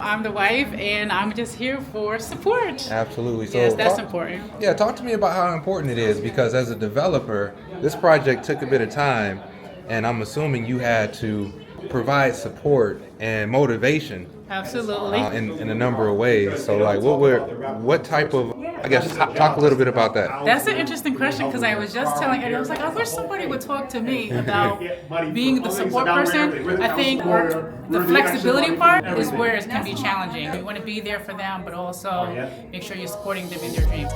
I'm the wife, and I'm just here for support. Absolutely. So Yes, that's important. Yeah, talk to me about how important it is, because as a developer, this project took a bit of time, and I'm assuming you had to provide support and motivation Absolutely. in a number of ways. So, like, what type of, I guess, talk a little bit about that. That's an interesting question because I was just telling Eddie, I was like, I wish somebody would talk to me about being the support person. I think the flexibility part is where it can be challenging. You want to be there for them, but also make sure you're supporting them in their dreams.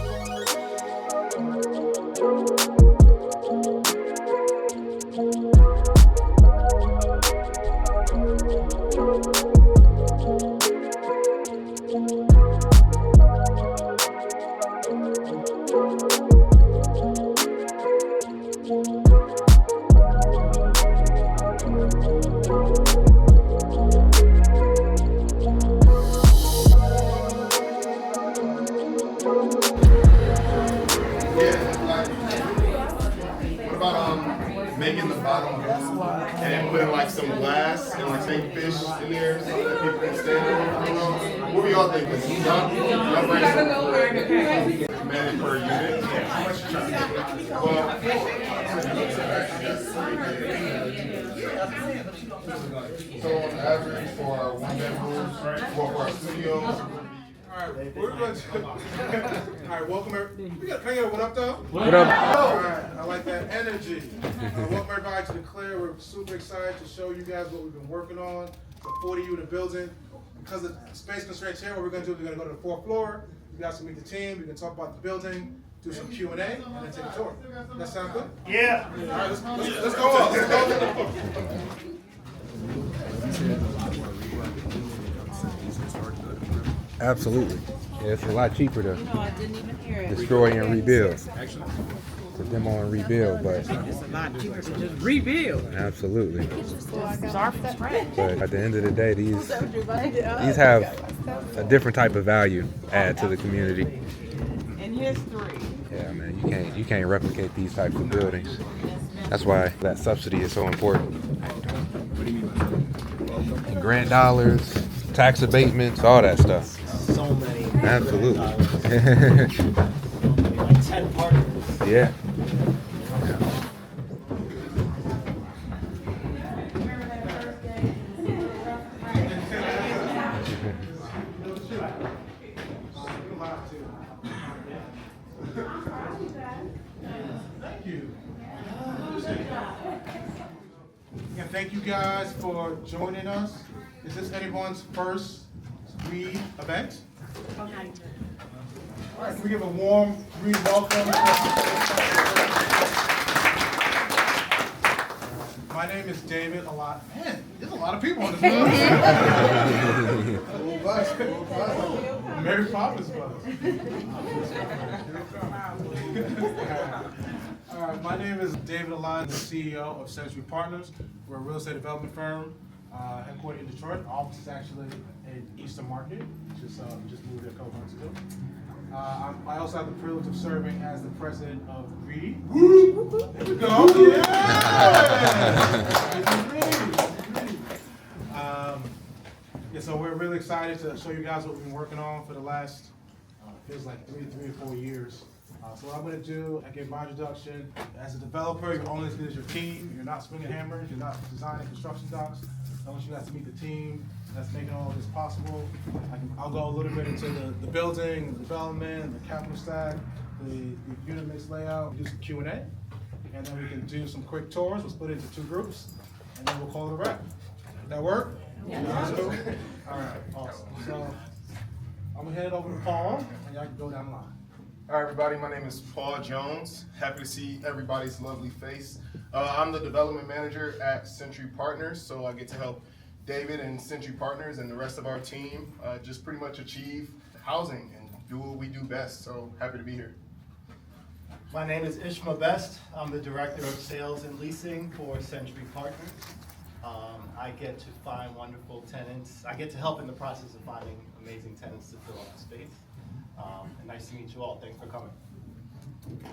Making the bottom blue and putting like some glass and like fake fish in there so that people can stand on. I don't know. What do y'all think? Y'all bring some man per unit. How much you trying to get? So on average for our one bedrooms, for our studios. Alright, we're going to. Alright, welcome everybody. Can I get a what up though? What up? Alright, I like that energy. Welcome everybody to the Clear. We're super excited to show you guys what we've been working on. It's a 40-unit building. Because of space constraints here, what we're going to do, we're going to go to the 4th floor. You guys can meet the team. We can talk about the building, do some Q&A, and then take a tour. Does that sound good? Yeah. Alright, let's go on. Let's go. Absolutely. Yeah, it's a lot cheaper to destroy and rebuild. To demo and rebuild, but It's a lot cheaper to just rebuild. absolutely. Start from scratch. But at the end of the day, these have a different type of value add to the community. And here's 3. Yeah, man, you can't replicate these types of buildings. That's why that subsidy is so important. And grant dollars, tax abatements, all that stuff. So many. Absolutely. Like 10 partners. Yeah. Thank you. And thank you guys for joining us. Is this anyone's first READ event? All right, can we give a warm READ welcome? My name is David. Man, there's a lot of people on this Mary Poppins buzz. All right, my name is David Alon, the CEO of Century Partners. We're a real estate development firm headquartered in Detroit. Our office is actually in Eastern Market, just moved there a couple months ago. I also have the privilege of serving as the president of READ. There we go. Yeah, so we're really excited to show you guys what we've been working on for the last, feels like three or 4 years. So what I'm going to do, I give my introduction. As a developer, you're only as good as your team. You're not swinging hammers. You're not designing construction docks. I want you guys to meet the team that's making all of this possible. I'll go a little bit into the building, the development, the capital stack, the unit mix layout, do some Q&A, and then we can do some quick tours. We'll split it into 2 groups, and then we'll call it a wrap. Does that work? Yeah. All right, awesome. So I'm going to hand it over to Paul, and y'all can go down the line. Hi everybody, my name is Paul Jones. Happy to see everybody's lovely face. I'm the development manager at Century Partners, so I get to help David and Century Partners and the rest of our team just pretty much achieve housing and do what we do best. So happy to be here. My name is Ishma Best. I'm the Director of Sales and Leasing for Century Partners. I get to find wonderful tenants. I get to help in the process of finding amazing tenants to fill out the space. And nice to meet you all. Thanks for coming.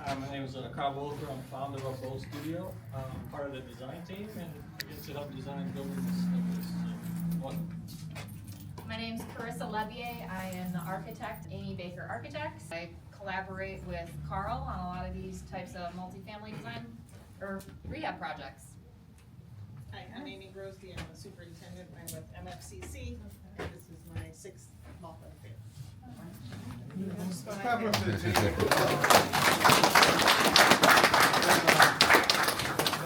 My name is Kyle Wolfer. I'm founder of Bold Studio. I'm part of the design team and I get to help design buildings like this. Welcome. My name's Carissa Levier. I am the architect, Amy Baker Architects. I collaborate with Carl on a lot of these types of multifamily design or rehab projects. Hi, I'm Amy Grosby. I'm the superintendent. I'm with MFCC. And this is my 6th multi-fair. Clap up to the team.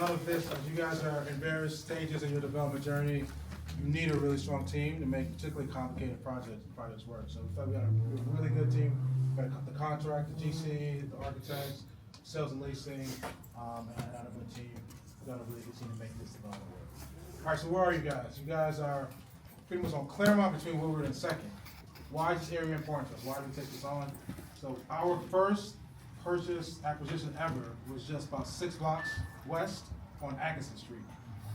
None of this, as you guys are in various stages in your development journey, you need a really strong team to make particularly complicated projects work. So we thought we got a really good team. We got the contract, the GC, the architects, sales and leasing, and out of the team. We got a really good team to make this development work. All right, so where are you guys? You guys are pretty much on Claremont between Woodward and Second. Why is this area important to us? Why did we take this on? So our first acquisition ever was just about 6 blocks west on Atkinson Street.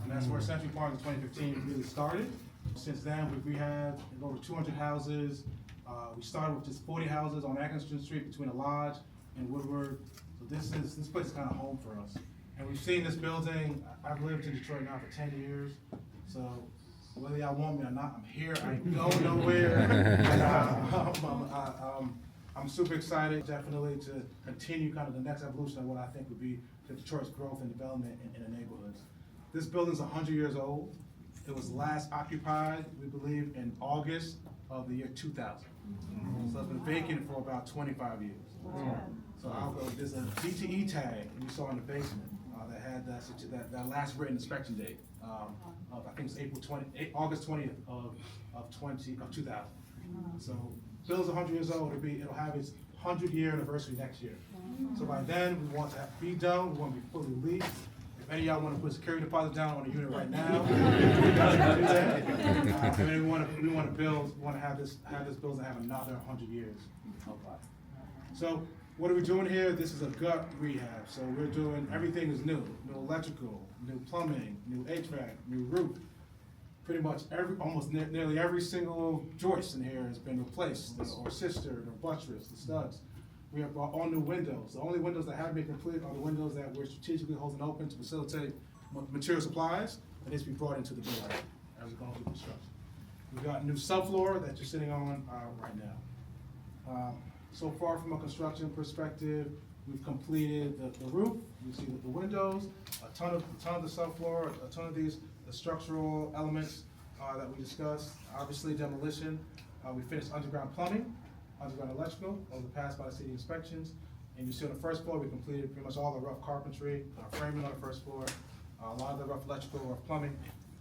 And that's where Century Park in 2015 really started. Since then, we've rehabbed over 200 houses. We started with just 40 houses on Atkinson Street between the Lodge and Woodward. So this place is kind of home for us. And we've seen this building. I've lived in Detroit now for 10 years. So whether y'all want me or not, I'm here. I ain't going nowhere. I'm super excited, definitely, to continue kind of the next evolution of what I think would be Detroit's growth and development in the neighborhoods. This building's 100 years old. It was last occupied, we believe, in August of the year 2000. So it's been vacant for about 25 years. So there's a DTE tag you saw in the basement that had that last written inspection date of I think it's August 20th of 2000. So building's 100 years old. It'll have its 100-year anniversary next year. So by then we want to be done. We want to be fully leased. If any of y'all want to put a security deposit down on a unit right now, we can do that. And we want to build. We want to have this building have another 100 years of life. So what are we doing here? This is a gut rehab. So we're doing everything is new electrical, new plumbing, new HVAC, new roof. Pretty much nearly every single joist in here has been replaced, or sistered, or buttressed, the studs. We have all new windows. The only windows that haven't been completed are the windows that we're strategically holding open to facilitate material supplies that needs to be brought into the building as we're going through construction. We've got a new subfloor that you're sitting on right now. So far from a construction perspective, we've completed the roof. You see the windows, a ton of the subfloor, a ton of the structural elements that we discussed. Obviously demolition. We finished underground plumbing, underground electrical. Those were passed by the city inspections. And you see on the first floor, we completed pretty much all the rough carpentry, framing on the first floor, a lot of the rough electrical, rough plumbing.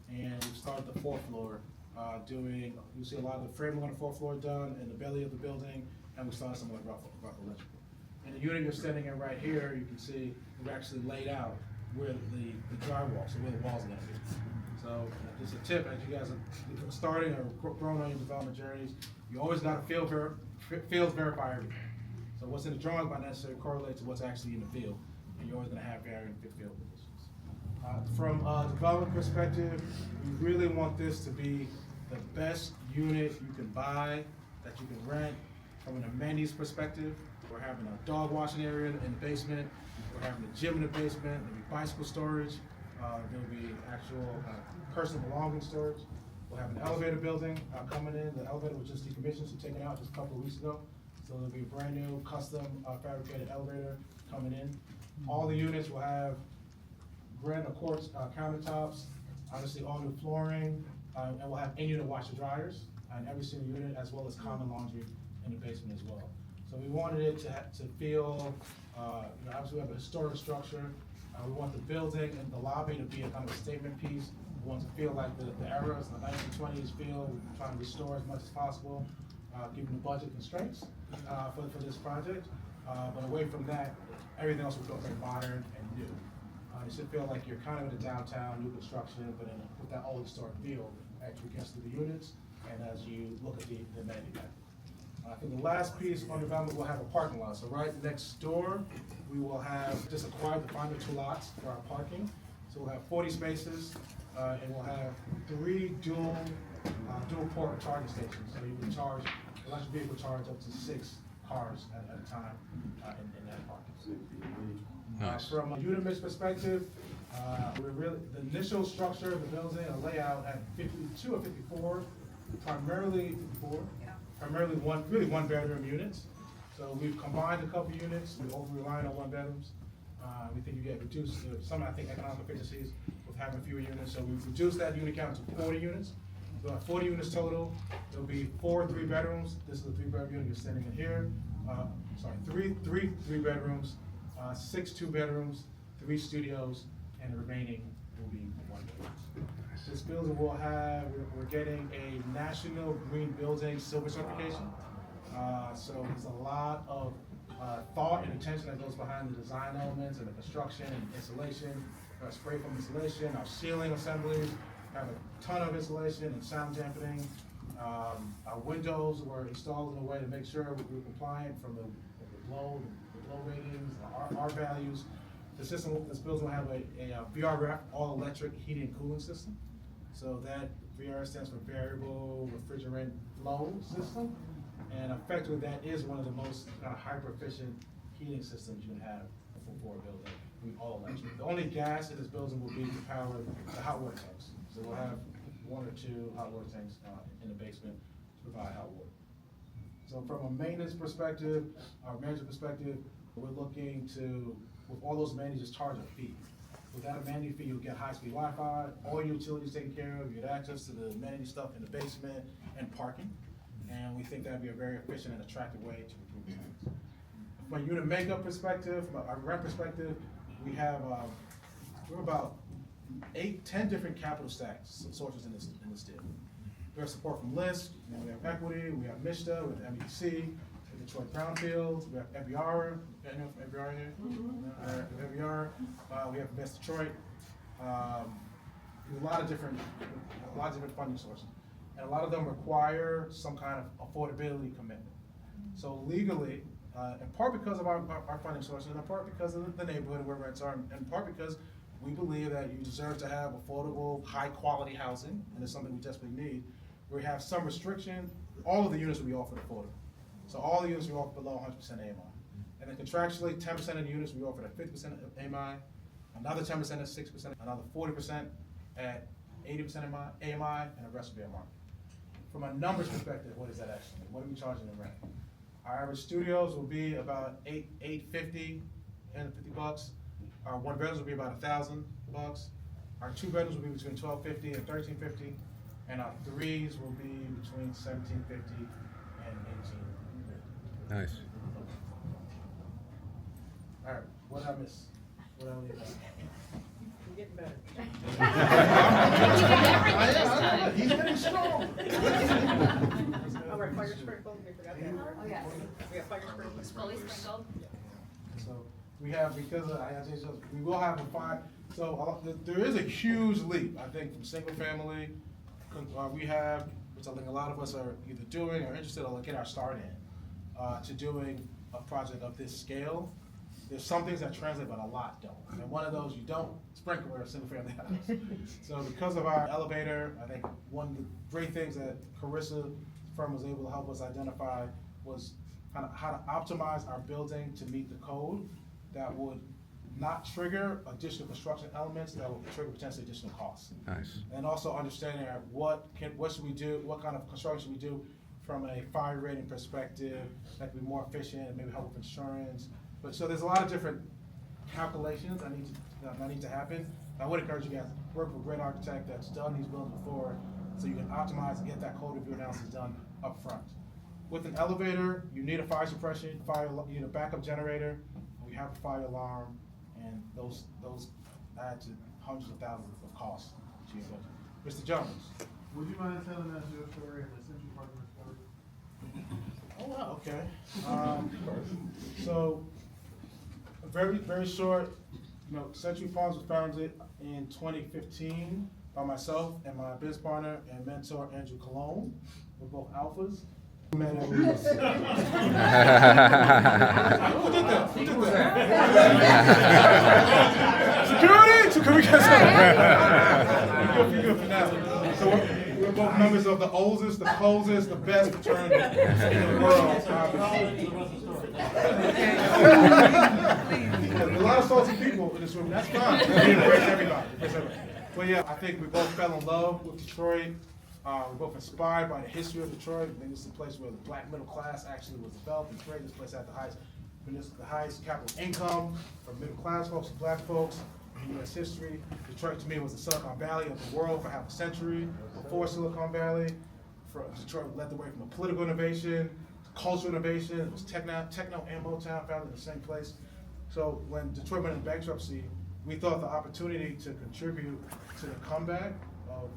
And we've started the 4th floor you see a lot of the framing on the 4th floor done in the belly of the building, and we started some of the rough electrical. In the unit you're standing in right here, you can see we've actually laid out where the drywall, so where the walls are going to be. So just a tip, as you guys are starting or growing on your development journeys, you always got to field verify everything. So what's in the drawings might necessarily correlate to what's actually in the field, and you're always going to have varying field conditions. From a development perspective, we really want this to be the best unit you can buy, that you can rent. From an amenities perspective, we're having a dog washing area in the basement, we're having a gym in the basement, there'll be bicycle storage, there'll be actual personal belongings storage. We'll have an elevator building coming in. The elevator was just decommissioned, so taken out just a couple of weeks ago. So there'll be a brand new custom fabricated elevator coming in. All the units will have granite quartz countertops, obviously all new flooring, and we'll have in-unit washer dryers in every single unit, as well as common laundry in the basement as well. So we wanted it to feel, obviously we have a historic structure. We want the building and the lobby to be a kind of a statement piece. We want to feel like the eras, the 1920s feel. We're trying to restore as much as possible, given the budget constraints for this project. But away from that, everything else will feel very modern and new. You should feel like you're kind of in the downtown, new construction, but with that old historic feel as you get through the units and as you look at the amenity package. I think the last piece on development will have a parking lot. So right next door, we will have just acquired the final 2 lots for our parking. So we'll have 40 spaces, and we'll have 3 dual port charging stations. So you can charge electric vehicle charge up to 6 cars at a time in that parking. Nice. From a unit mix perspective, the initial structure of the building, a layout at 52 or 54 primarily really one bedroom units. So we've combined a couple units, we're over relying on one bedrooms. We think you get reduced, some I think economic efficiencies with having fewer units, so we've reduced that unit count to 40 units. So at 40 units total, there'll be 4 3-bedrooms. This is a 3-bedroom unit you're sitting in here. Three 3-bedrooms, 6 2-bedrooms, 3 studios, and the remaining will be 1 bedroom. This building will have, we're getting a National Green Building Silver certification. So there's a lot of thought and attention that goes behind the design elements and the construction and installation, spray foam installation, our ceiling assemblies, have a ton of insulation and sound dampening. Our windows were installed in a way to make sure we're compliant from the blow ratings, our values. This building will have a VRF, all electric heating and cooling system. So that VR stands for variable refrigerant flow system. And effectively, that is one of the most kind of hyper efficient heating systems you can have for a building. All electric. The only gas in this building will be to power the hot water tanks. So we'll have 1 or 2 hot water tanks in the basement to provide hot water. So from a maintenance perspective, our management perspective, we're looking to, with all those amenities, charge a fee. With that amenity fee, you'll get high-speed Wi-Fi, all your utilities taken care of, you get access to the amenity stuff in the basement and parking. And we think that'd be a very efficient and attractive way to improve things. From a unit makeup perspective, from a rent perspective, we have we're about 8-10 different capital stack sources in this deal. We have support from LISC, we have equity, we have MISTA, we have MEDC, we have Detroit Brownfields, we have EBR, anyone from EBR here? EBR, we have Invest Detroit. A lot of different funding sources. And a lot of them require some kind of affordability commitment. So legally, in part because of our funding sources, in part because of the neighborhood where rents are, in part because we believe that you deserve to have affordable, high-quality housing, and it's something we desperately need. We have some restriction. All of the units will be offered affordable. So all the units will be offered below 100% AMI. And then contractually, 10% of the units will be offered at 50% AMI, another 10% at 6%, another 40% at 80% AMI, and the rest will be at market. From a numbers perspective, what is that actually? What are we charging in rent? Our average studios will be about $850 $50. Our 1 bedrooms will be about $1,000. Our 2 bedrooms will be between $1,250 and $1,350, and our 3s will be between $1,750 and $1,850. Nice. All right, what did I miss? What did I leave out? You're getting better. He's getting strong. Oh, right, fire sprinkled, we forgot that. Oh, yes. We have fire sprinkled. Fully sprinkled. So we have, because of, we will have a 5, so there is a huge leap, I think, from single family rehab, which I think a lot of us are either doing or interested or get our start in, to doing a project of this scale. There's some things that translate, but a lot don't. And one of those you don't sprinkle in a single family house. So because of our elevator, I think one of the great things that Carissa's firm was able to help us identify was kind of how to optimize our building to meet the code that would not trigger additional construction elements that will trigger potentially additional costs. Nice. And also understanding what should we do, what kind of construction should we do from a fire rating perspective that can be more efficient and maybe help with insurance. But so there's a lot of different calculations that need to happen. I would encourage you guys to work with a great architect that's done these buildings before, so you can optimize and get that code review analysis done up front. With an elevator, you need a fire suppression, you need a backup generator. We have a fire alarm, and those add to hundreds of thousands of costs to your budget. Mr. Jones. Would you mind telling us your story and the Century Partners story? Oh, wow, okay. So, very, very short, Century Farms was founded in 2015 by myself and my business partner and mentor, Andrew Cologne. We're both alphas. Who did that? Who did that? Security! So can we get some? You're good for now. So we're both members of the oldest, the closest, the best fraternity in the world. There's a lot of salty people in this room. That's fine. We embrace everybody. But yeah, I think we both fell in love with Detroit. We're both inspired by the history of Detroit. I think this is a place where the black middle class actually was developed and created. This place had the highest capital income for middle class folks and black folks in U.S. history. Detroit to me was the Silicon Valley of the world for half a century. Before Silicon Valley, Detroit led the way from a political innovation, cultural innovation. It was techno and Motown founded in the same place. So when Detroit went into bankruptcy, we thought the opportunity to contribute to the comeback of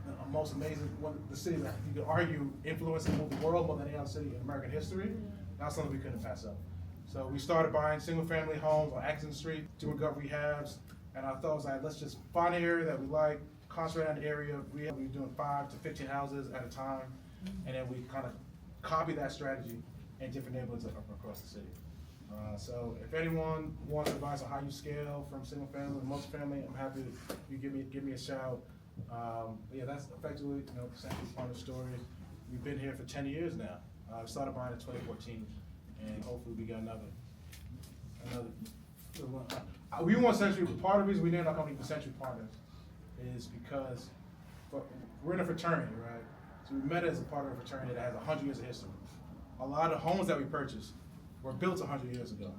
the most amazing, the city that you could argue influenced and moved the world more than any other city in American history, that's something we couldn't pass up. So we started buying single-family homes on Acton Street, doing gut rehabs, and our thought was like, let's just find an area that we like, concentrate on the area. We were doing 5 to 15 houses at a time, and then we kind of copied that strategy in different neighborhoods across the city. So if anyone wants advice on how you scale from single family to multifamily, I'm happy you give me a shout. Yeah, that's effectively Century Partners story. We've been here for 10 years now. We started buying in 2014, and hopefully we got another. We want Century. Part of the reason we named our company Century Partners is because we're in a fraternity, right? So we met as a part of a fraternity that has 100 years of history. A lot of homes that we purchased were built 100 years ago.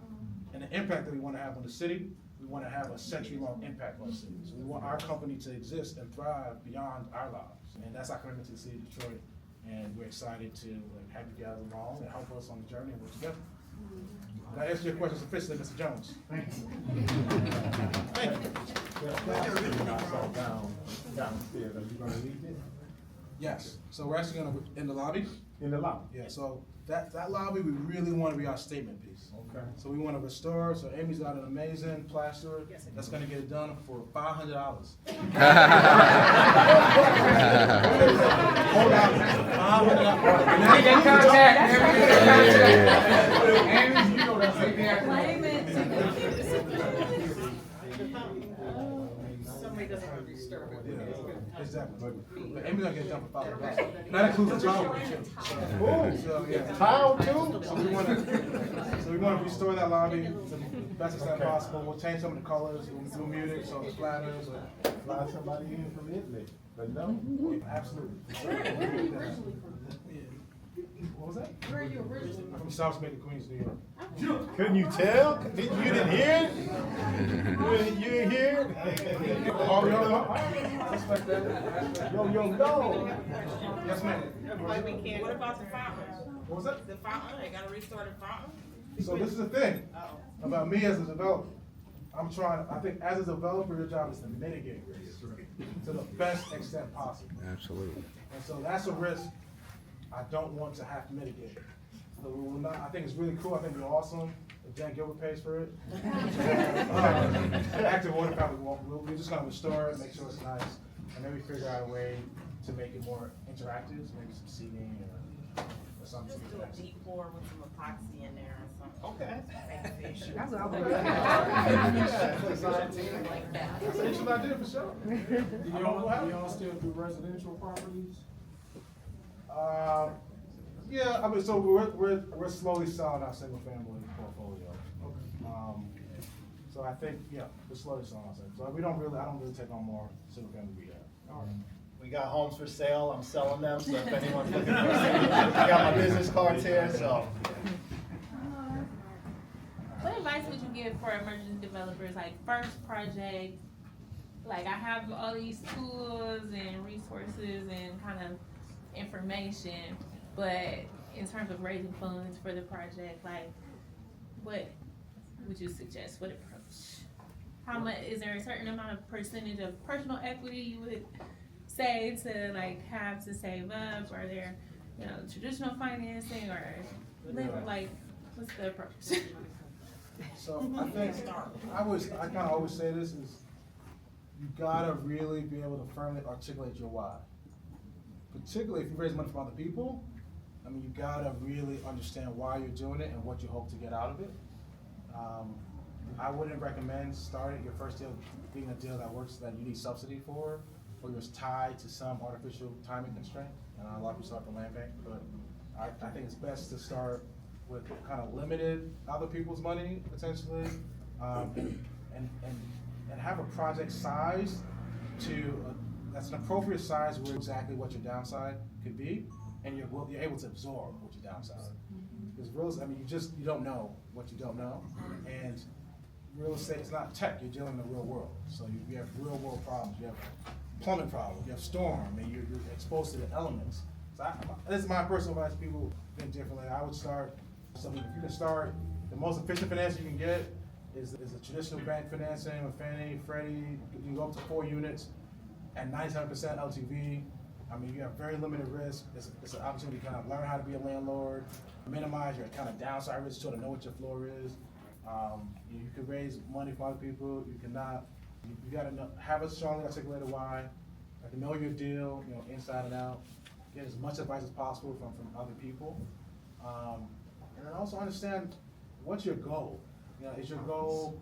And the impact that we want to have on the city, we want to have a century-long impact on the city. So we want our company to exist and thrive beyond our lives. And that's our commitment to the city of Detroit. And we're excited to have you guys along and help us on the journey and work together. Did I answer your question sufficiently, Mr. Jones? Thank you. Thank you. Downstairs, are you gonna leave it? Yes. So we're actually gonna in the lobby. In the lobby? Yeah. So that lobby we really want to be our statement piece. Okay. So we want to restore. So Amy's got an amazing plasterer that's gonna get it done for $500. Hold on. Somebody doesn't want to disturb it. Yeah, exactly. But Amy's gonna get it done for $500. That includes the tile too. So yeah. Tile too? So we want to restore that lobby to the best extent possible. We'll change some of the colors. We'll mute it so it splatters. Fly somebody in from Italy, but no. Absolutely. What was that? Where are you originally? I'm from South Jamaica, Queens, New York. Couldn't you tell? You didn't hear it? You didn't hear it? Oh, I respect that. Yo. Yes, ma'am. What about the fountain? What was that? The fountain, they gotta restore the fountain? So this is the thing about me as a developer. I think as a developer, your job is to mitigate risk to the best extent possible. Absolutely. And so that's a risk I don't want to have to mitigate. So we will not, I think it's really cool, I think it's awesome, if Jan Gilbert pays for it. Active water fountain, we're just gonna restore it, make sure it's nice, and maybe figure out a way to make it more interactive, maybe some seating or something. Just do a deep pour with some epoxy in there or something. Okay. That's what That's an interesting idea for sure. Do y'all still do residential properties? Yeah, I mean, so we're slowly selling our single family portfolio. So I think, yeah, we're slowly selling our single. So I don't really take on more single family rehab. We got homes for sale, I'm selling them, so if anyone's looking for I got my business cards here, so. What advice would you give for emerging developers, like first project? Like I have all these tools and resources and kind of information, but in terms of raising funds for the project, like what would you suggest? What approach? How much, is there a certain amount of percentage of personal equity you would say to like have to save up? Are there, traditional financing or like what's the approach? So I think I kind of always say this is you gotta really be able to firmly articulate your why. Particularly if you raise money from other people, I mean, you gotta really understand why you're doing it and what you hope to get out of it. I wouldn't recommend starting your first deal being a deal that works that you need subsidy for, or you're tied to some artificial timing constraint. A lot of people start the land bank, but I think it's best to start with kind of limited other people's money potentially, and have a project size to that's an appropriate size where exactly what your downside could be, and you're able to absorb what your downside is. Because real estate, I mean, you don't know what you don't know, and real estate is not tech. You're dealing in the real world, so you have real world problems. You have plumbing problems. You have storm, and you're exposed to the elements. So this is my personal advice. People think differently. I would start. So if you can start, the most efficient financing you can get is a traditional bank financing with Fannie, Freddie. You can go up to 4 units at 97% LTV. I mean, you have very limited risk. It's an opportunity to kind of learn how to be a landlord, minimize your kind of downside risk, sort of know what your floor is. You can raise money from other people. You cannot. You got to have a strongly articulated why. Like to know your deal, inside and out. Get as much advice as possible from other people, and then also understand what's your goal. Is your goal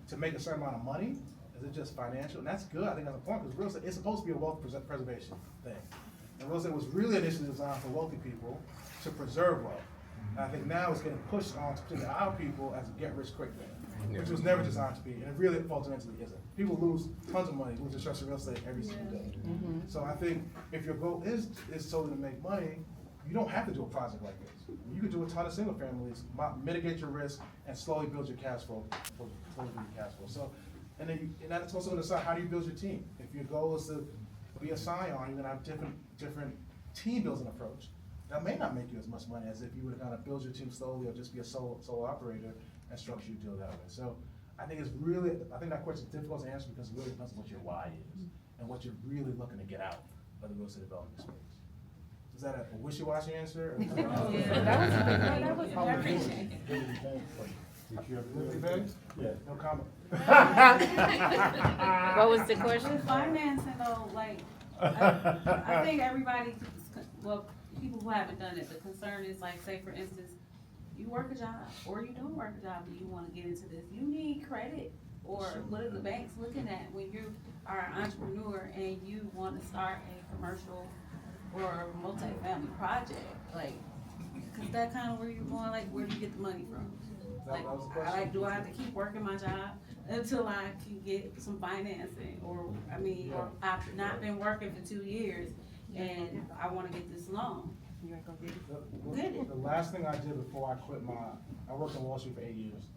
to make a certain amount of money? Is it just financial? And that's good. I think that's important because real estate is supposed to be a wealth preservation thing. And real estate was really initially designed for wealthy people to preserve wealth. And I think now it's getting pushed on to particularly our people as a get-rich-quick thing, which was never designed to be, and it really fundamentally isn't. People lose tons of money, lose their trust in real estate every single day. So I think if your goal is solely to make money, you don't have to do a project like this. You could do a ton of single families, mitigate your risk, and slowly build your cash flow. So, and that's also going to decide how do you build your team. If your goal is to be a scion, you're going to have different team building approach. That may not make you as much money as if you were to kind of build your team slowly or just be a solo operator and structure your deal that way. So I think that question is difficult to answer because it really depends on what your why is and what you're really looking to get out of the real estate development space. Is that a wishy-washy answer? That was I appreciate it. Yeah. No comment. What was the question? Financing though, like, I think everybody, well, people who haven't done it, the concern is like, say for instance, you work a job or you don't work a job and you want to get into this, you need credit. Or what are the banks looking at when you are an entrepreneur and you want to start a commercial or multifamily project? Like, cause that kind of where you're going, like, where do you get the money from? Like, do I have to keep working my job until I can get some financing? Or, I mean, or I've not been working for 2 years and I want to get this loan. You ain't gonna get it? The last thing I did before I quit I worked on Wall Street for 8 years.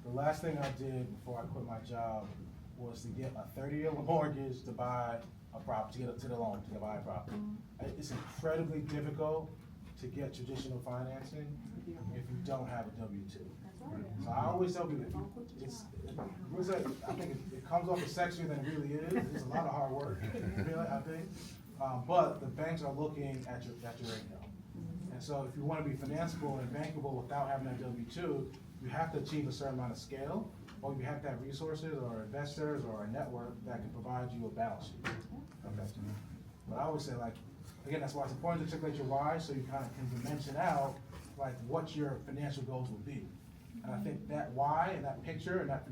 The last thing I did before I quit my job was to get a 30-year mortgage to buy a property, to get to the loan, to buy a property. It's incredibly difficult to get traditional financing if you don't have a W-2. So I always tell people, I think it comes off as sexier than it really is. It's a lot of hard work, really, I think. But the banks are looking at your income. And so if you want to be financeable and bankable without having that W-2, you have to achieve a certain amount of scale, or you have to have resources or investors or a network that can provide you a balance sheet. Okay. But I always say, like, again, that's why it's important to articulate your why, so you kind of can dimension out like what your financial goals will be. And I think that why and that picture and that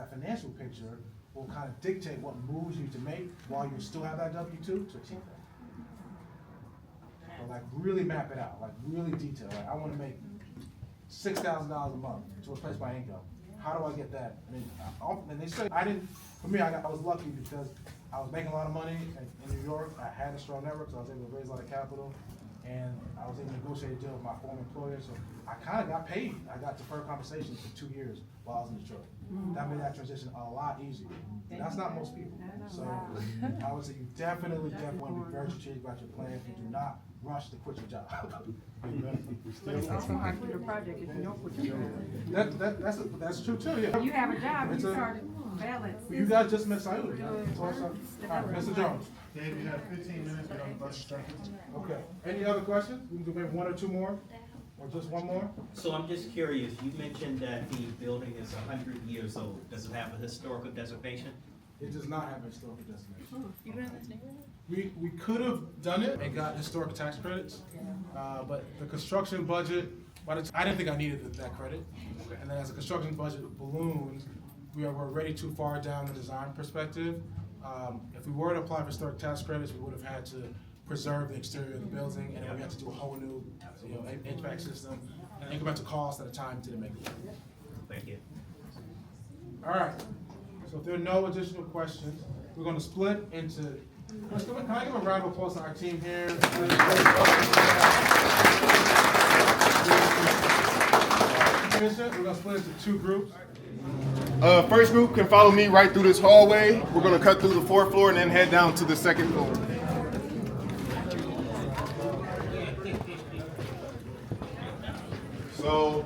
financial picture will kind of dictate what moves you to make while you still have that W-2 to achieve that. So like really map it out, like really detail. Like I want to make $6,000 a month to replace my income. How do I get that? And they say for me, I was lucky because I was making a lot of money in New York. I had a strong network, so I was able to raise a lot of capital. And I was able to negotiate a deal with my former employer, so I kind of got paid. I got deferred compensation for 2 years while I was in Detroit. That made that transition a lot easier. That's not most people. So I would say you definitely want to be very strategic about your plans. You do not rush to quit your job. That's true too. Yeah. You have a job, you started balance. You guys just met Sayula. Mr. Jones. Dave, you have 15 minutes, we're on the budget seconds. Okay. Any other questions? We can do maybe 1 or 2 more, or just 1 more. So I'm just curious, you mentioned that the building is 100 years old. Does it have a historical designation? It does not have a historical designation. We could have done it and got historic tax credits, but the construction budget, I didn't think I needed that credit. And then as the construction budget balloons, we're already too far down the design perspective. If we were to apply for historic tax credits, we would have had to preserve the exterior of the building, and then we had to do a whole new HVAC system, and incremental cost at a time didn't make it work. Thank you. All right, so if there are no additional questions, we're going to split into Can I give a round of applause to our team here? We're gonna split into two groups. First group can follow me right through this hallway. We're gonna cut through the 4th floor and then head down to the 2nd floor. So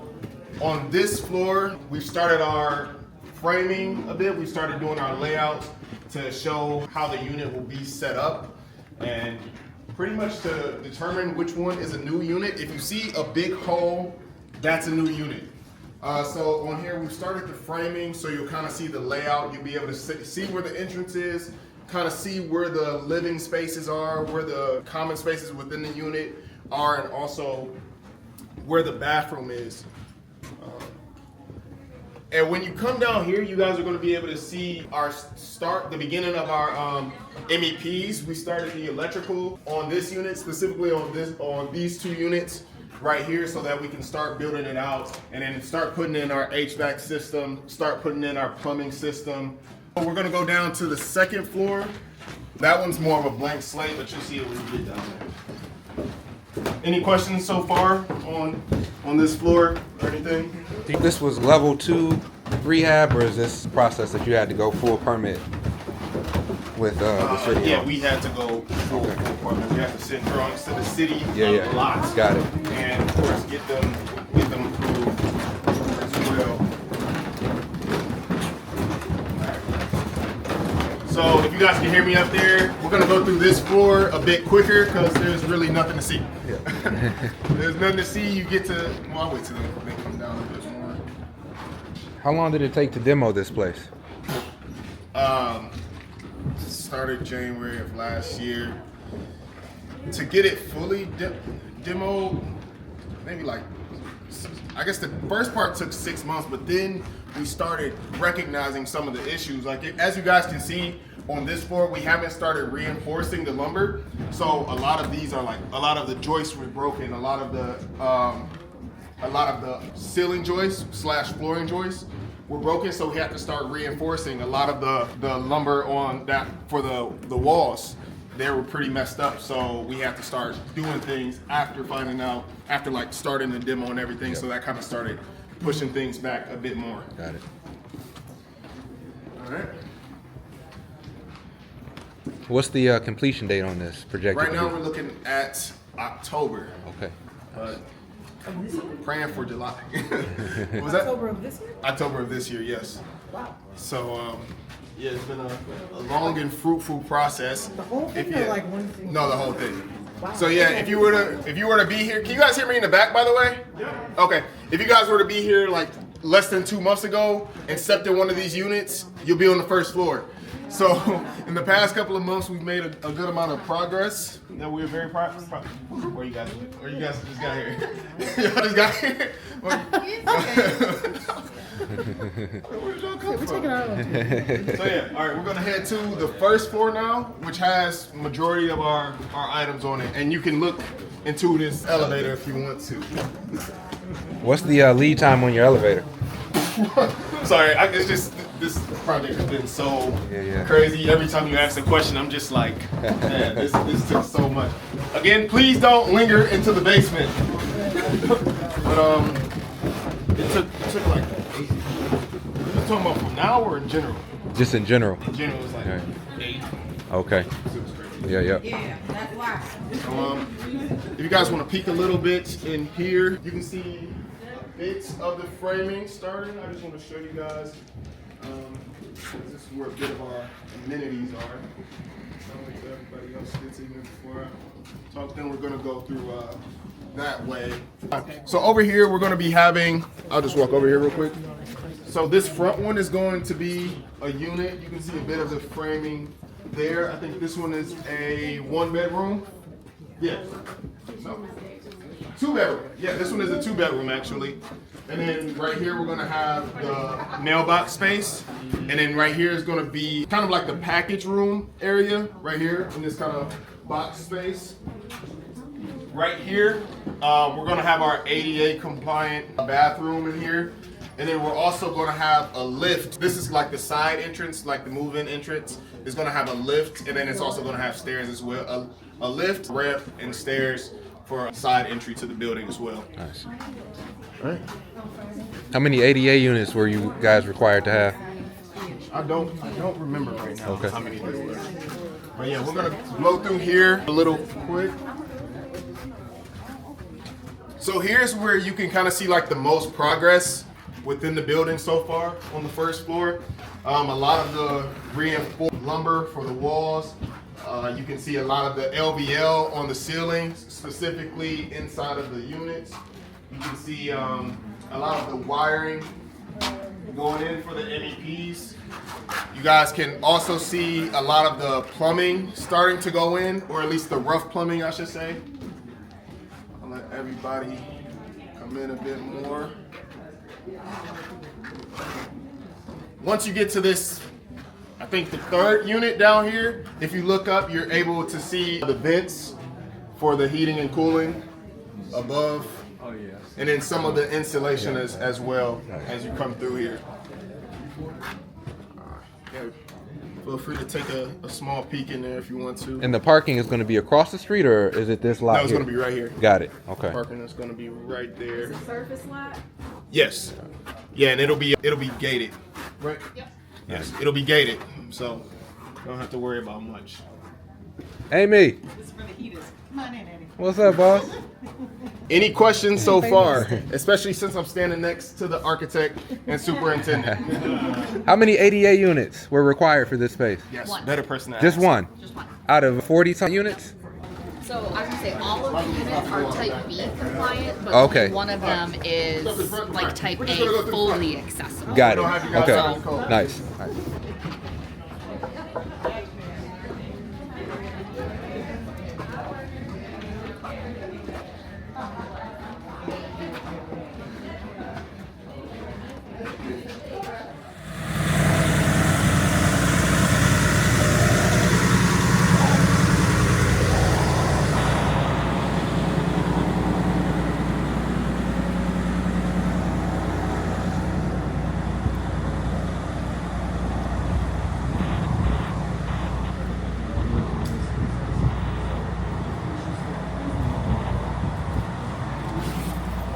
on this floor, we've started our framing a bit. We started doing our layouts to show how the unit will be set up and pretty much to determine which one is a new unit. If you see a big hole, that's a new unit. So on here, we've started the framing, so you'll kind of see the layout. You'll be able to see where the entrance is, kind of see where the living spaces are, where the common spaces within the unit are, and also where the bathroom is. And when you come down here, you guys are going to be able to see the beginning of our MEPs. We started the electrical on this unit, specifically on these 2 units right here, so that we can start building it out and then start putting in our HVAC system, start putting in our plumbing system. We're going to go down to the 2nd floor. That one's more of a blank slate, but you'll see it when we get down there. Any questions so far on this floor or anything? This was level 2 rehab, or is this process that you had to go full permit with the city? Yeah, we had to go full permit. We have to send drawings to the city lots. Got it. And of course get them approved as well. So if you guys can hear me up there, we're gonna go through this floor a bit quicker because there's really nothing to see. There's nothing to see. You get to, well, I'll wait till they come down a bit more. How long did it take to demo this place? Started January of last year. To get it fully demoed, maybe like, I guess the first part took 6 months, but then we started recognizing some of the issues. Like, as you guys can see on this floor, we haven't started reinforcing the lumber. So a lot of these are like, a lot of the joists were broken, a lot of the ceiling joists / flooring joists were broken, so we had to start reinforcing a lot of the lumber on that for the walls. They were pretty messed up, so we had to start doing things after like starting the demo and everything. So that kind of started pushing things back a bit more. Got it. All right. What's the completion date on this projected? Right now we're looking at October. Okay. Praying for July. Was that October of this year? October of this year, yes. Wow. So yeah, it's been a long and fruitful process. The whole thing or like one thing? No, the whole thing. Wow. So yeah, if you were to be here, can you guys hear me in the back, by the way? Yeah. Okay. If you guys were to be here like less than 2 months ago and stepped in one of these units, you'll be on the 1st floor. So in the past couple of months, we've made a good amount of progress that we're very proud. Where you guys just got here? Y'all just got here? Where did y'all come from? So yeah, all right, we're gonna head to the 1st floor now, which has majority of our items on it, and you can look into this elevator if you want to. What's the lead time on your elevator? Sorry, it's just this project has been so crazy. Every time you ask a question, I'm just like, man, this took so much. Again, please don't linger into the basement. But it took like, you're talking about from now or in general? Just in general. In general, it's like 8. Okay. Yeah. Yeah, that's why. So, if you guys want to peek a little bit in here, you can see bits of the framing starting. I just want to show you guys. This is where a bit of our amenities are. I don't think everybody else gets even before I talk. Then we're going to go through that way. So over here, we're going to be having. I'll just walk over here real quick. So this front one is going to be a unit. You can see a bit of the framing there. I think this one is a 1-bedroom. Yeah. No. 2-bedroom. Yeah, this one is a 2-bedroom actually. And then right here we're gonna have the mailbox space. And then right here is gonna be kind of like the package room area right here in this kind of box space. Right here, we're gonna have our ADA compliant bathroom in here. And then we're also gonna have a lift. This is like the side entrance, like the move-in entrance. is going to have a lift, and then it's also going to have stairs as well. A lift, ramp, and stairs for side entry to the building as well. Nice. All right. How many ADA units were you guys required to have? I don't remember right now Okay. how many there were. But yeah, we're gonna blow through here a little quick. So here's where you can kind of see like the most progress within the building so far on the first floor. A lot of the reinforced lumber for the walls. You can see a lot of the LVL on the ceilings, specifically inside of the units. You can see a lot of the wiring going in for the MEPs. You guys can also see a lot of the plumbing starting to go in, or at least the rough plumbing, I should say. I'll let everybody come in a bit more. Once you get to this, I think the third unit down here, if you look up, you're able to see the vents for the heating and cooling above. Oh, yeah. And then some of the insulation as well as you come through here. Yeah, feel free to take a small peek in there if you want to. And the parking is going to be across the street, or is it this lot? No, it's here? going to be right here. Got it. Okay. Parking is going to be right there. Is it surface lot? Yes. Yeah, and it'll be gated. Right. Yep. Yes, it'll be gated, so don't have to worry about much. Amy, This is for the heaters. Come on in, Eddie. what's up, boss? Any questions so far? Especially since I'm standing next to the architect and superintendent. How many ADA units were required for this space? Yes, One. better person to Just ask. one. Just one. Out of 40-some units? So I would say all of the units are type B compliant, but Okay. only one of them is like type A fully accessible. Got it. Okay. So- Nice.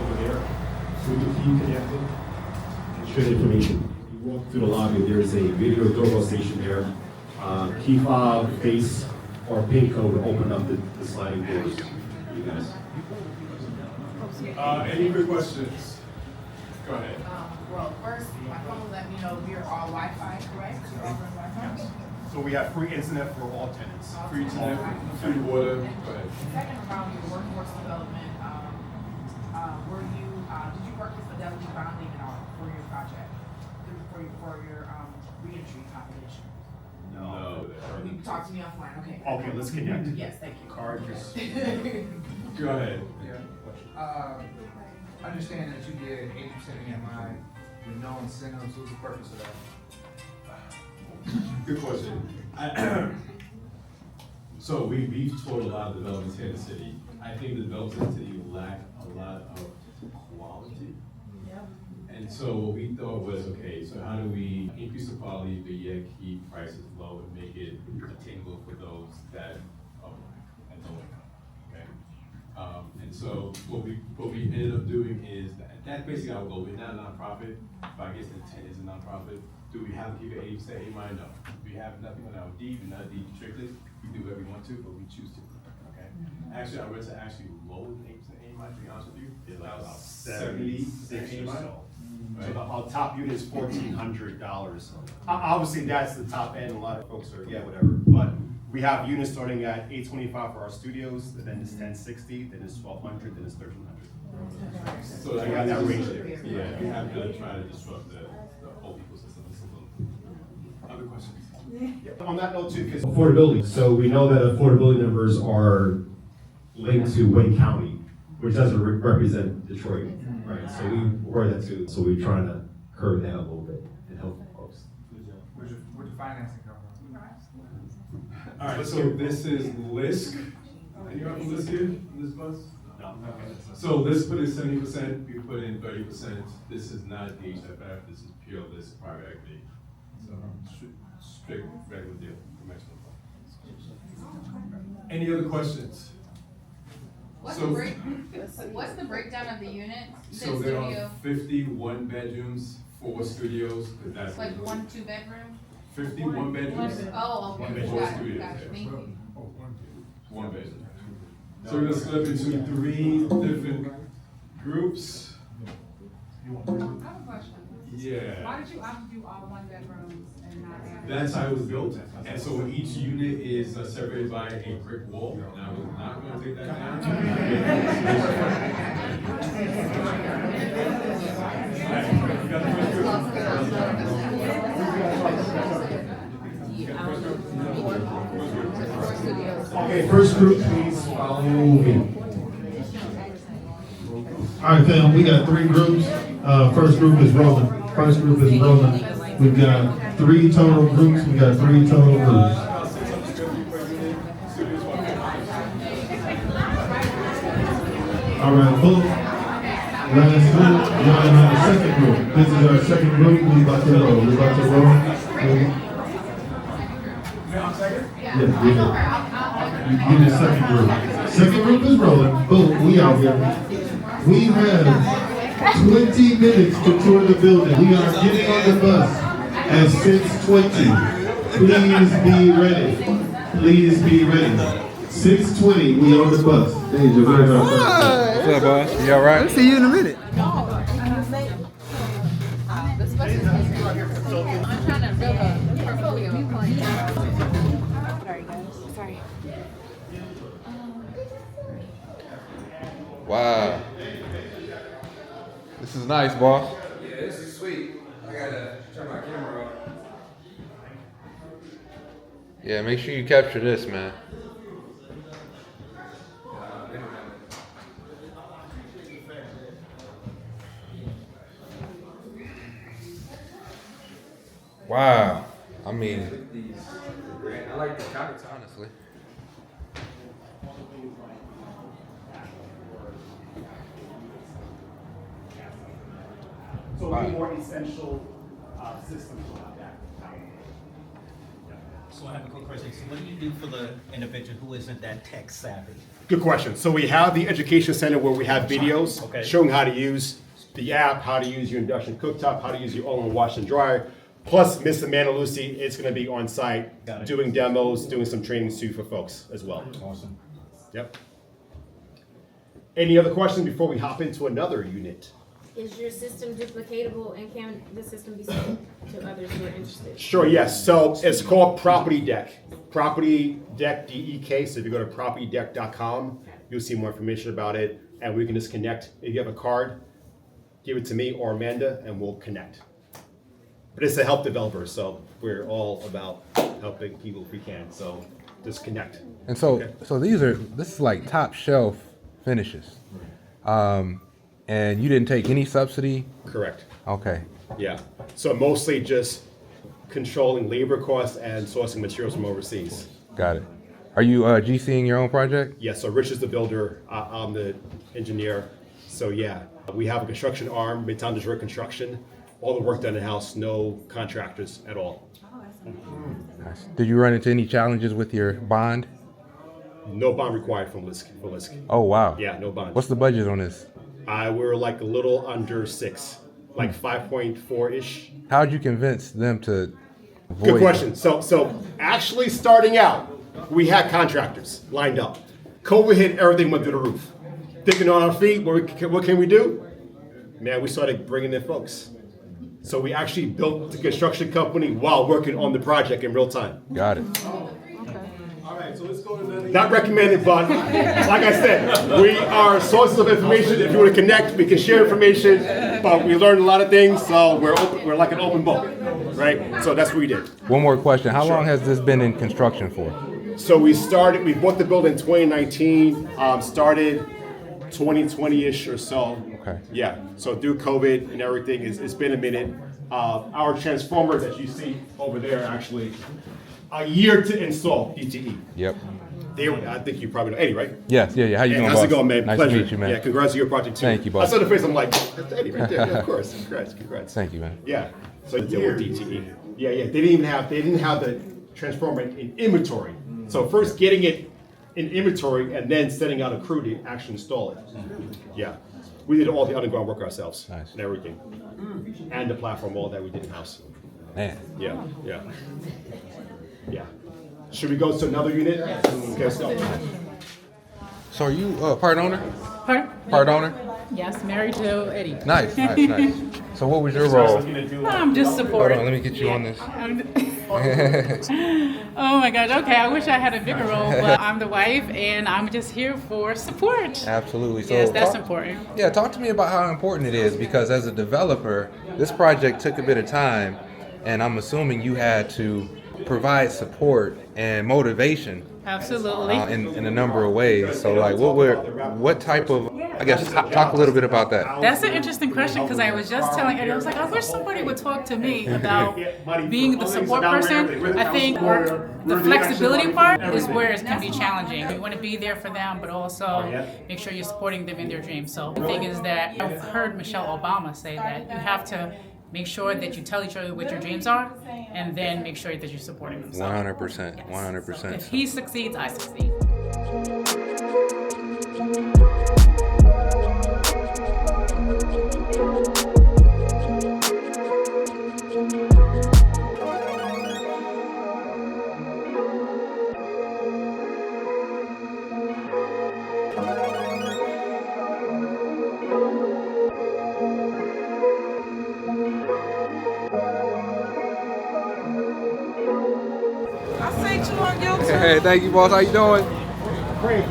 Over there, through the key connected, share information. You walk through the lobby, there's a video doorbell station there. Key fob, face, or PIN code will open up the sliding doors for you guys. Any quick questions? Go ahead. Well, first, my phone let me know we're all Wi-Fi, correct? You're all on Wi-Fi? So we have free internet for all tenants. Free internet, free water. Go ahead. Second, around your workforce development, did you work with fidelity bonding at all for your project? For your reentry population? No. You can talk to me offline, okay? Okay, let's connect. Yes, thank you. Card just. Go ahead. Understand that you did 80% EMI with no incentives. What's the purpose of that? Good question. So we've toured a lot of developments here in the city. I think the developments in the city lack a lot of quality. And so what we thought was, okay, so how do we increase the quality but yet keep prices low and make it attainable for those that are at low income, okay? And so what we ended up doing is, that's basically our goal. We're not a nonprofit, but I guess the intent is a nonprofit. Do we have to keep it 80% AMI? No. We have nothing on our deed, we're not deed restricted. We do whatever we want to, but we choose to, okay? Actually, I read to actually lower than 8% AMI, to be honest with you. It's about 70% AMI. So the top unit is $1,400. Obviously, that's the top end. A lot of folks are, yeah, whatever. But we have units starting at $825 for our studios, and then it's $1,060, then it's $1,200, then it's $1,300. So you have that range there. Yeah, we have to try to disrupt the whole ecosystem. Other questions? Yeah. On that note too, because affordability. So we know that affordability numbers are linked to Wayne County, which doesn't represent Detroit, right? So we worry that too. So we're trying to curb that a little bit and help folks. Where's your financing come from? All right, so this is LISC. Anyone from LISC here, this bus? No. Okay. So LISC put in 70%, we put in 30%. This is not DHFF, this is pure LISC private equity. Straight regular deal, conventional. Any other questions? What's So- what's the breakdown of the unit? You said So there studio, are 51 bedrooms, 4 studios, because that's. like 1 2-bedroom? 51 bedrooms. Oh, and okay, 4 got it, studios. got it, thank you. One bedroom. So we're gonna split between 3 different groups. I have a question. Yeah. Why did you opt to do all 1-bedrooms and not add? That's how it was built, and so each unit is separated by a brick wall, and I was not gonna take that down. Okay, first group, please follow me. All right, fam, we got 3 groups. First group is rolling. We've got 3 total groups. We got 3 total groups. All right, boom. Last group, we're on the second group. This is our second group. We about to roll. Yeah, we're good. You get the second group. Second group is rolling. Boom, we out here. We have 20 minutes to tour the building. We are getting on the bus at 6:20. Please be ready. 6:20, we on the bus. Deja, where's our first? What's up, boss? You all right? I'll see you in a minute. I'm trying to build a portfolio. Sorry, guys. Sorry. Wow. This is nice, boss. Yeah, this is sweet. I gotta turn my camera off. Yeah, make sure you capture this, man. Wow. I mean, I like the countertop. honestly. So it'll be more essential systems will have that. So I have a quick question. So what do you do for the individual who isn't that tech savvy? Good question. So we have the education center where we have videos showing how to use the app, how to use your induction cooktop, how to use your own wash and dryer. Plus, Miss Amanda Lucy is going to be on site doing demos, doing some trainings too for folks as well. Awesome. Yep. Any other questions before we hop into another unit? Is your system duplicatable and can the system be sold to others who are interested? Sure, yes. So it's called Property Deck. Property Deck, DEK. So if you go to propertydeck.com, you'll see more information about it. And we can just connect. If you have a card, give it to me or Amanda, and we'll connect. But it's to help developers, so we're all about helping people if we can. So just connect. And so, so this is like top shelf finishes. And you didn't take any subsidy? Correct. Okay. Yeah. So mostly just controlling labor costs and sourcing materials from overseas. Got it. Are you GCing your own project? Yeah, so Rich is the builder, I'm the engineer. So yeah, we have a construction arm, Midtown Desert Construction. All the work done in-house, no contractors at all. Nice. Did you run into any challenges with your bond? No bond required from LISC. Oh, wow. Yeah, no bond. What's the budget on this? We're like a little under 6, like 5.4-ish. How'd you convince them to avoid? Good question. So actually starting out, we had contractors lined up. COVID hit, everything went through the roof. Thinking on our feet, what can we do? Man, we started bringing in folks. So we actually built the construction company while working on the project in real time. Got it. All right, so let's go to another. Not recommended, but like I said, we are sources of information. If you want to connect, we can share information. But we learned a lot of things, so we're open, we're like an open book, right? So that's what we did. One more question. How long has this been in construction for? So we bought the building in 2019, started 2020-ish or so. Okay. Yeah, so through COVID and everything, it's been a minute. Our transformers that you see over there, actually, a year to install DTE. Yep. I think you probably know Eddie, right? Yes, yeah. How you doing, How's boss? it going, man? Nice Pleasure. to meet you, man. Yeah, congrats on your project too. Thank you, boss. I saw the face, I'm like, that's Eddie right there. Yeah, of course. Congrats. Thank you, man. Yeah, so deal with DTE. Yeah, they didn't have the transformer in inventory. So first getting it in inventory and then setting out a crew to actually install it. Yeah, we did all the underground work ourselves. Nice. And everything, and the platform, all that we did in house. Man. Yeah. Should we go to another unit? Okay, So are you part owner? Pardon? Part owner? Yes, married to Eddie. Nice. So what was your role? I'm just Hold supporting. on, let me get you on this. Oh my gosh, okay, I wish I had a bigger role, but I'm the wife and I'm just here for support. Absolutely. So Yes, that's important. Yeah, talk to me about how important it is, because as a developer, this project took a bit of time, and I'm assuming you had to provide support and motivation. Absolutely. In a number of ways. So like what type of, I guess, talk a little bit about that. That's an interesting question, because I was just telling Eddie, I was like, I wish somebody would talk to me about being the support person. I think the flexibility part is where it can be challenging. You want to be there for them, but also make sure you're supporting them in their dreams. So the thing is that I've heard Michelle Obama say that you have to make sure that you tell each other what your dreams are, and then make sure that you're supporting them. 100%. 100%. If he succeeds, I succeed. I seen you on YouTube. Hey, thank you, boss. How you doing? Great.